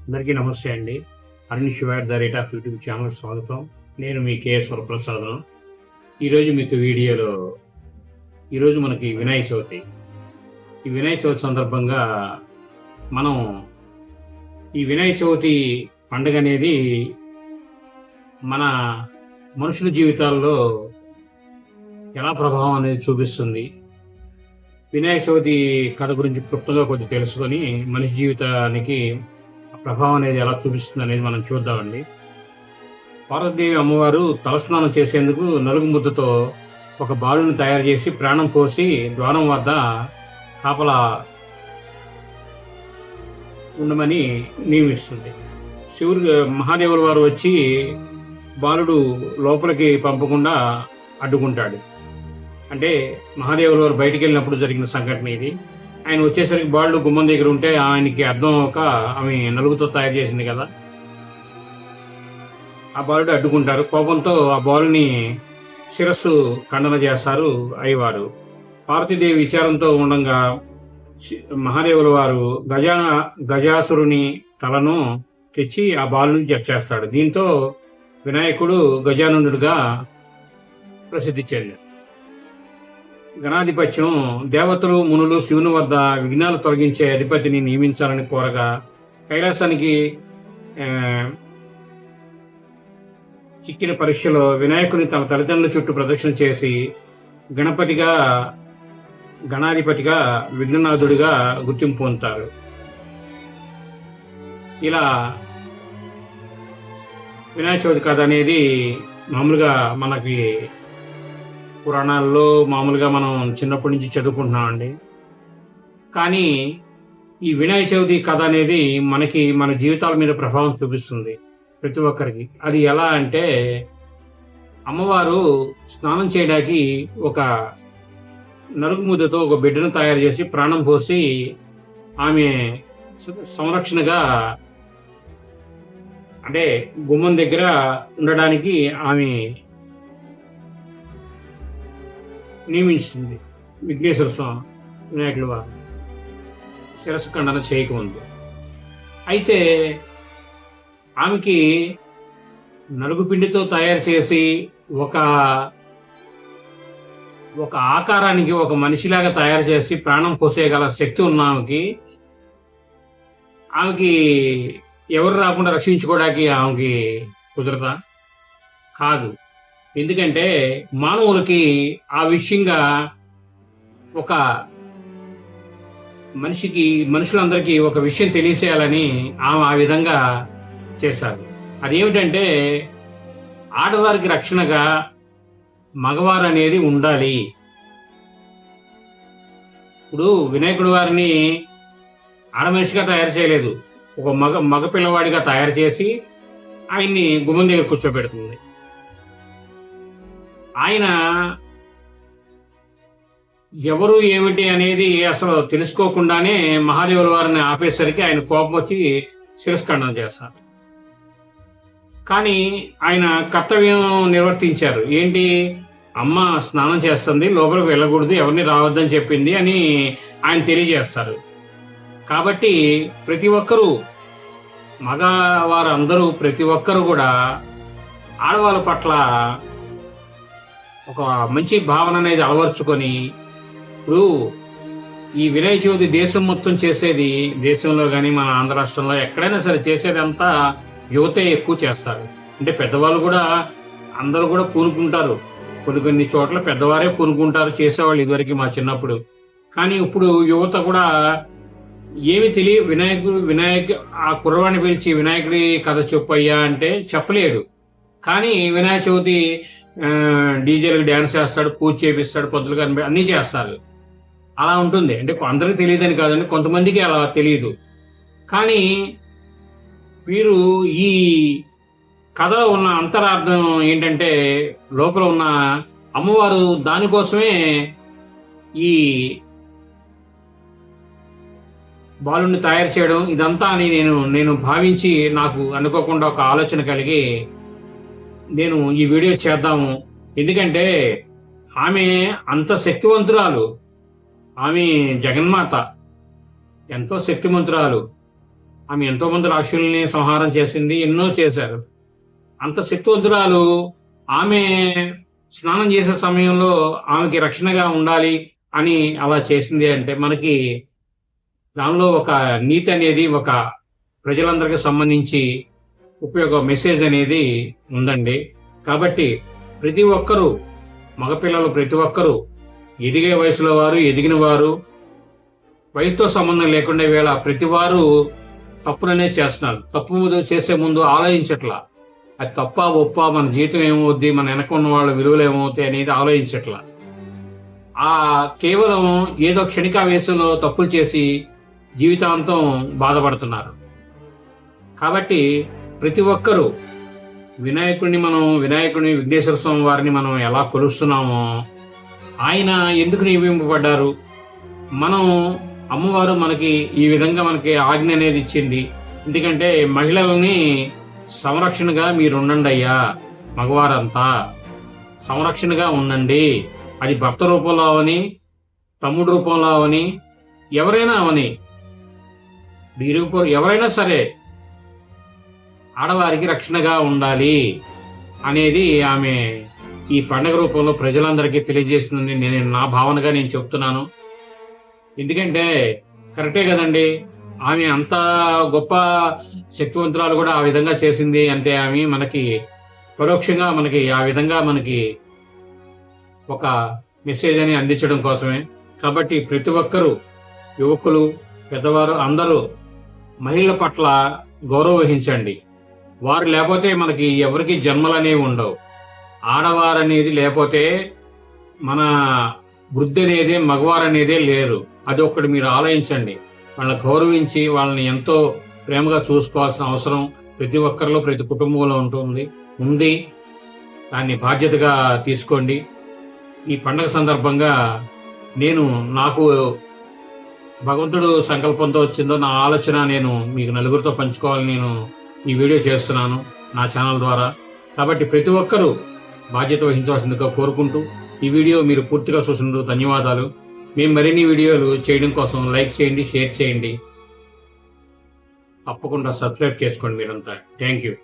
అందరికీ నమస్తే అండి. Arun Shivar the rate of YouTube channel స్వాగతం. నేను మీ కేఎస్ వరప్రసాదం. ఈరోజు మీకు వీడియోలో ఈరోజు మనకి వినాయక చవితి. ఈ వినాయక చవితి సందర్భంగా మనం ఈ వినాయక చవితి పండుగ అనేది మన మనుషుల జీవితాల్లో ఎలా ప్రభావం అనేది చూపిస్తుంది. వినాయక చవితి కథ గురించి క్లుప్తంగా కొద్దిగా తెలుసుకొని మనిషి జీవితానికి ప్రభావం అనేది ఎలా చూపిస్తుంది అనేది మనం చూద్దామండి. పార్వతీదేవి అమ్మవారు తలస్నానం చేసేందుకు నలుగు ముద్దతో ఒక బాలుని తయారు చేసి ప్రాణం పోసి ద్వారం వద్ద కాపలా ఉండమని నియమిస్తుంది. మహాదేవుల వారు వచ్చి బాలుడు లోపలికి పంపకుండా అడ్డుకుంటాడు. అంటే మహాదేవుల వారు బయటికి వెళ్ళినప్పుడు జరిగిన సంఘటన ఇది. ఆయన వచ్చేసరికి బాలుడు గుమ్మం దగ్గర ఉంటే ఆయనకి అర్థం అవ్వక ఆమె నలుగుతో తయారు చేసింది కదా, ఆ బాలుడు అడ్డుకుంటారు. కోపంతో ఆ బాలుని శిరస్సు ఖండన చేస్తారు అయ్యవారు. పార్వతీదేవి విచారంతో ఉండగా మహాదేవుల వారు గజాసురుని తలను తెచ్చి ఆ బాలుని చేస్తాడు. దీంతో వినాయకుడు గజానందుడిగా ప్రసిద్ధి చెందాడు. గణాధిపత్యం దేవతలు మునులు శివుని వద్ద విఘ్నాలు తొలగించే అధిపతిని నియమించాలని కోరగా కైలాసానికి చిక్కిన పరీక్షలో వినాయకుని తమ తల్లిదండ్రుల చుట్టూ ప్రదక్షిణ చేసి గణాధిపతిగా విఘ్ననాథుడిగా గుర్తింపు పొందుతారు. ఇలా వినాయక చవితి కథ అనేది మామూలుగా మనకి పురాణాల్లో మామూలుగా మనం చిన్నప్పటి నుంచి చదువుకుంటున్నామండి. కానీ ఈ వినాయక చవితి కథ అనేది మన జీవితాల మీద ప్రభావం చూపిస్తుంది ప్రతి ఒక్కరికి. అది ఎలా అంటే, అమ్మవారు స్నానం చేయడానికి ఒక నలుగు ముద్దతో ఒక బిడ్డను తయారు చేసి ప్రాణం పోసి ఆమె సంరక్షణగా, అంటే గుమ్మం దగ్గర ఉండడానికి ఆమె నియమించింది. విఘ్నేశ్వర స్వామి వినాయకుల వారు శిరస్సు ఖండన చేయకముందు. అయితే ఆమెకి నలుగు పిండితో తయారు చేసి ఒక ఆకారానికి ఒక మనిషిలాగా తయారు చేసి ప్రాణం పోసేయగల శక్తి ఉన్న ఆమెకి ఎవరు రాకుండా రక్షించుకోవడానికి ఆమెకి కుదరదా? కాదు. ఎందుకంటే మానవులకి ఆ విషయంగా ఒక మనుషులందరికీ ఒక విషయం తెలియచేయాలని ఆమె ఆ విధంగా చేశారు. అదేమిటంటే, ఆడవారికి రక్షణగా మగవారు అనేది ఉండాలి. ఇప్పుడు వినాయకుడి వారిని ఆడమనిషిగా తయారు చేయలేదు, ఒక మగ పిల్లవాడిగా తయారు చేసి ఆయన్ని గుమ్మం దగ్గర కూర్చోబెడుతుంది. ఆయన ఎవరు ఏమిటి అనేది అసలు తెలుసుకోకుండానే మహాదేవుల వారిని ఆపేసరికి ఆయన కోపం వచ్చి శిరస్ఖండన చేస్తారు. కానీ ఆయన కర్తవ్యం నిర్వర్తించారు. ఏంటి, అమ్మ స్నానం చేస్తుంది, లోపలికి వెళ్ళకూడదు, ఎవరిని రావద్దని చెప్పింది అని ఆయన తెలియజేస్తారు. కాబట్టి ప్రతి ఒక్కరూ, మగవారు అందరూ ప్రతి ఒక్కరు కూడా ఆడవాళ్ళ పట్ల ఒక మంచి భావన అనేది అలవర్చుకొని, ఇప్పుడు ఈ వినాయక చవితి దేశం మొత్తం చేసేది, దేశంలో కానీ మన ఆంధ్ర రాష్ట్రంలో ఎక్కడైనా సరే చేసేదంతా యువతే ఎక్కువ చేస్తారు. అంటే పెద్దవాళ్ళు కూడా అందరూ కూడా పూనుకుంటారు. కొన్ని చోట్ల పెద్దవారే పూనుకుంటారు, చేసేవాళ్ళు ఇదివరకు మా చిన్నప్పుడు. కానీ ఇప్పుడు యువత కూడా ఏమి వినాయక ఆ కుర్రవాణ్ణి పిలిచి వినాయకుడి కథ చెప్పయ్యా అంటే చెప్పలేడు. కానీ వినాయక చవితి డీజేలకు డ్యాన్స్ చేస్తాడు, పూజ చేపిస్తాడు, పొద్దులు కనిపి అన్నీ చేస్తారు. అలా ఉంటుంది. అంటే అందరికీ తెలియదని కాదండి, కొంతమందికి అలా తెలియదు. కానీ వీరు ఈ కథలో ఉన్న అంతరార్థం ఏంటంటే, లోపల ఉన్న అమ్మవారు దానికోసమే ఈ బాలుని తయారు చేయడం ఇదంతా అని నేను భావించి, నాకు అనుకోకుండా ఒక ఆలోచన కలిగి నేను ఈ వీడియో చేద్దాము. ఎందుకంటే ఆమె అంత శక్తివంతురాలు, ఆమె జగన్మాత, ఎంతో శక్తిమంతురాలు. ఆమె ఎంతో మంది రాక్షసుల్ని సంహారం చేసింది, ఎన్నో చేశారు. అంత శక్తివంతురాలు. ఆమె స్నానం చేసే సమయంలో ఆమెకి రక్షణగా ఉండాలి అని అలా చేసింది అంటే మనకి దానిలో ఒక నీతి అనేది, ఒక ప్రజలందరికీ సంబంధించి మెసేజ్ అనేది ఉందండి. కాబట్టి ప్రతి ఒక్కరూ, మగపిల్లలు ప్రతి ఒక్కరూ, ఎదిగే వయసులో వారు, ఎదిగిన వారు, వయసుతో సంబంధం లేకుండా వేళ ప్రతి వారు తప్పులనే చేస్తున్నారు. తప్పు చేసే ముందు ఆలోచించట్లా, అది తప్ప ఒప్ప, మన జీవితం ఏమవుద్ది, మన వెనకున్న వాళ్ళ విలువలు ఏమవుతాయి అనేది ఆలోచించట్లా. కేవలం ఏదో క్షణికావేశంలో తప్పులు చేసి జీవితాంతం బాధపడుతున్నారు. కాబట్టి ప్రతి ఒక్కరూ వినాయకుడిని విఘ్నేశ్వర స్వామి వారిని మనం ఎలా కొలుస్తున్నామో, ఆయన ఎందుకు నియమింపబడ్డారు, మనం అమ్మవారు మనకి ఈ విధంగా మనకి ఆజ్ఞ అనేది ఇచ్చింది. ఎందుకంటే మహిళల్ని సంరక్షణగా మీరు ఉండండి అయ్యా, మగవారంతా సంరక్షణగా ఉండండి. అది భర్త రూపంలో అవని, తమ్ముడు రూపంలో అవని, ఎవరైనా అవని, ఎవరైనా సరే ఆడవారికి రక్షణగా ఉండాలి అనేది ఆమె ఈ పండగ రూపంలో ప్రజలందరికీ తెలియజేస్తుంది. నా భావనగా నేను చెప్తున్నాను. ఎందుకంటే కరెక్టే కదండి, ఆమె అంత గొప్ప శక్తివంతురాలు కూడా ఆ విధంగా చేసింది అంటే ఆమె మనకి పరోక్షంగా మనకి ఆ విధంగా మనకి ఒక మెసేజ్ అని అందించడం కోసమే. కాబట్టి ప్రతి ఒక్కరూ, యువకులు, పెద్దవారు అందరూ మహిళల పట్ల గౌరవం వహించండి. వారు లేకపోతే మనకి ఎవరికి జన్మలనేవి ఉండవు. ఆడవారనేది లేకపోతే మన వృద్ధి అనేది, మగవారు అనేదే లేరు. అది ఒక్కటి మీరు ఆలోచించండి. వాళ్ళని గౌరవించి వాళ్ళని ఎంతో ప్రేమగా చూసుకోవాల్సిన అవసరం ప్రతి ఒక్కరిలో, ప్రతి కుటుంబంలో ఉంది. దాన్ని బాధ్యతగా తీసుకోండి. ఈ పండగ సందర్భంగా నాకు భగవంతుడు సంకల్పంతో వచ్చిందో నా ఆలోచన నేను మీకు నలుగురితో పంచుకోవాలని నేను ఈ వీడియో చేస్తున్నాను నా ఛానల్ ద్వారా. కాబట్టి ప్రతి ఒక్కరూ బాధ్యత వహించవలసిందిగా కోరుకుంటూ ఈ వీడియో మీరు పూర్తిగా చూసినందుకు ధన్యవాదాలు. మేము మరిన్ని వీడియోలు చేయడం కోసం లైక్ చేయండి, షేర్ చేయండి, తప్పకుండా సబ్స్క్రైబ్ చేసుకోండి మీరంతా. Thank you.